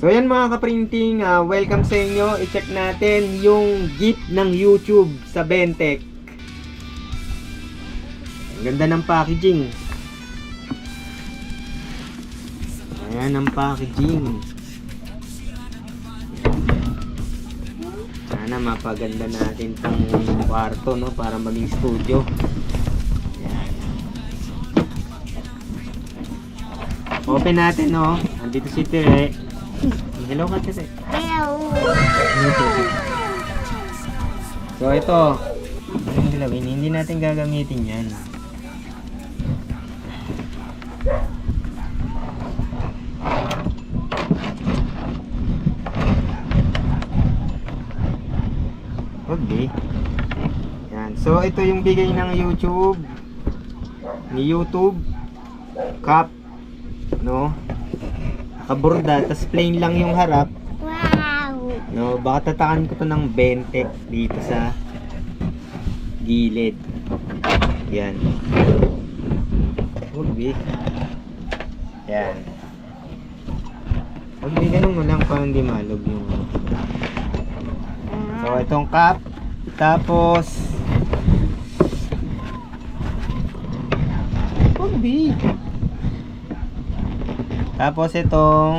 So yan mga kaprinting, welcome sa inyo. I-check natin yung gift ng YouTube sa Bentech. Ang ganda ng packaging. Ayan ang packaging. Sana mapaganda natin tong kwarto, no, para maging studio. Ayan. Open natin, no. Andito si Tere. Hello ka, Tere. Hello. So ito, yung gilawin, hindi natin gagamitin yan. Okay. Yan. So ito yung bigay ng YouTube. Ni YouTube. Cup. No? Nakaborda, tas plain lang yung harap. Wow. No, baka tatakan ko to ng Bentech dito sa gilid. Yan. Okay. Yan. Okay, ganun mo lang para hindi malog yung... So, itong cup. Tapos... Okay. Tapos itong...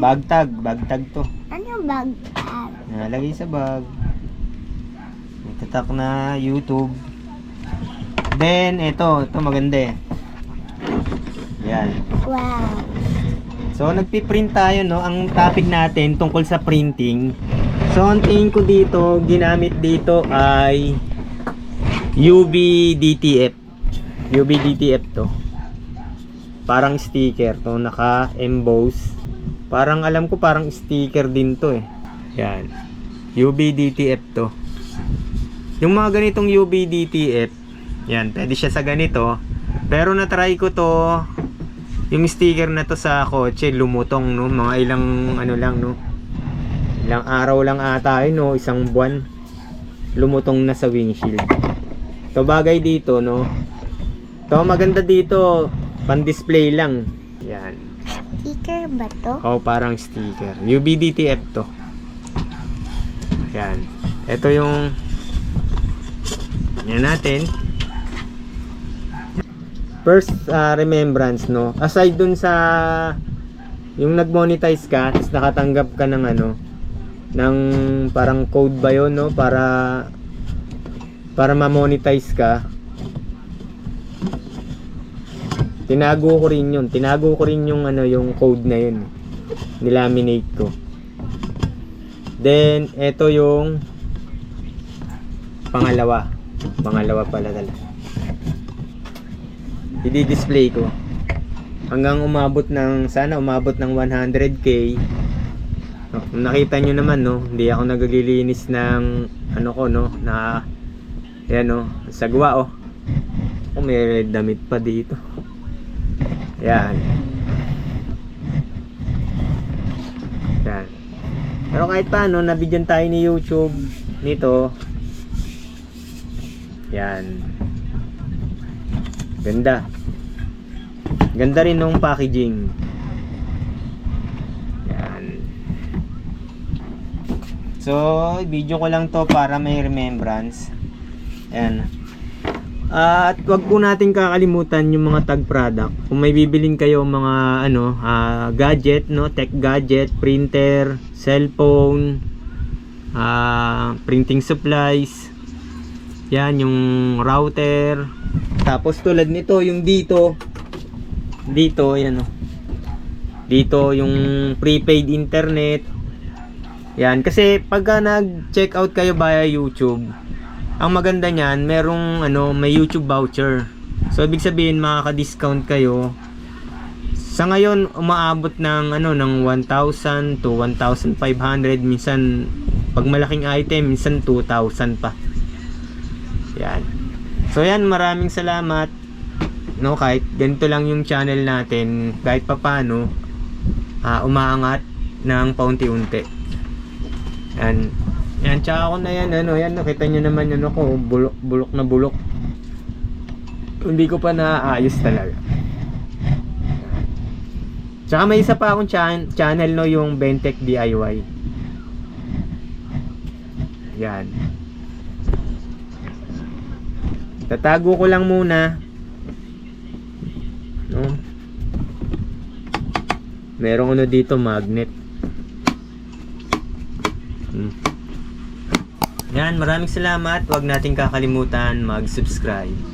bag tag. Bag tag to. Ano bag? Nalagay sa bag. May tatak na YouTube. Then, ito maganda eh. Yan. Wow. So, nagpiprint tayo, no? Ang topic natin tungkol sa printing. So, ang tingin ko dito, ginamit dito ay UV DTF. UV DTF to. Parang sticker to, naka-emboss. Parang alam ko parang sticker din to eh. Yan. UV DTF to. Yung mga ganitong UV DTF, yan, pwede siya sa ganito. Pero na-try ko to, yung sticker na to sa kotse, lumutong, no? Mga ilang, ano lang, no? Ilang araw lang ata yun, no? Isang buwan. Lumutong na sa windshield. So, bagay dito, no? To, maganda dito. Pan-display lang. Yan. Sticker ba to? Oh, parang sticker. UV DTF to. Yan. Ito yung yan natin. First remembrance, no. Aside dun sa yung nag-monetize ka, tapos nakatanggap ka ng ano, ng parang code ba yun, no, para ma-monetize ka. Tinago ko rin yun. Tinago ko rin yung ano, yung code na yun. Nilaminate ko. Then ito yung pangalawa. Pangalawa pala talaga. I-display ko hanggang umabot ng, sana umabot ng 100k. Nakita nyo naman, no, hindi ako naglilinis ng ano ko, no, na yan, no, sagwa, oh. May damit pa dito. Yan. Yan. Pero kahit paano, nabigyan tayo ni YouTube nito. Yan. Ganda. Ganda rin nung packaging. Yan. So, video ko lang to para may remembrance. Yan. At wag po natin kakalimutan yung mga tag product. Kung may bibilin kayo mga ano, gadget, no, tech gadget, printer, cellphone, printing supplies. Yan, yung router. Tapos tulad nito, yung dito, yan, no. Dito yung prepaid internet. Yan, kasi pagka nag-check out kayo via YouTube, ang maganda niyan, merong ano, may YouTube voucher. So ibig sabihin makaka-discount kayo. Sa ngayon umaabot ng ano, ng 1,000 to 1,500, minsan pag malaking item, minsan 2,000 pa. Yan. So yan, maraming salamat. No, kahit ganito lang yung channel natin, kahit papaano umaangat ng paunti-unti. Yan. Yan, tsaka ako na yan, ano, yan, nakita nyo naman yun ako, bulok na bulok. Hindi ko pa naayos talaga. Tsaka may isa pa akong channel no, yung Bentech DIY. Yan. Tatago ko lang muna. No? Merong ano dito, magnet. Yan, maraming salamat. Huwag nating kakalimutan mag-subscribe.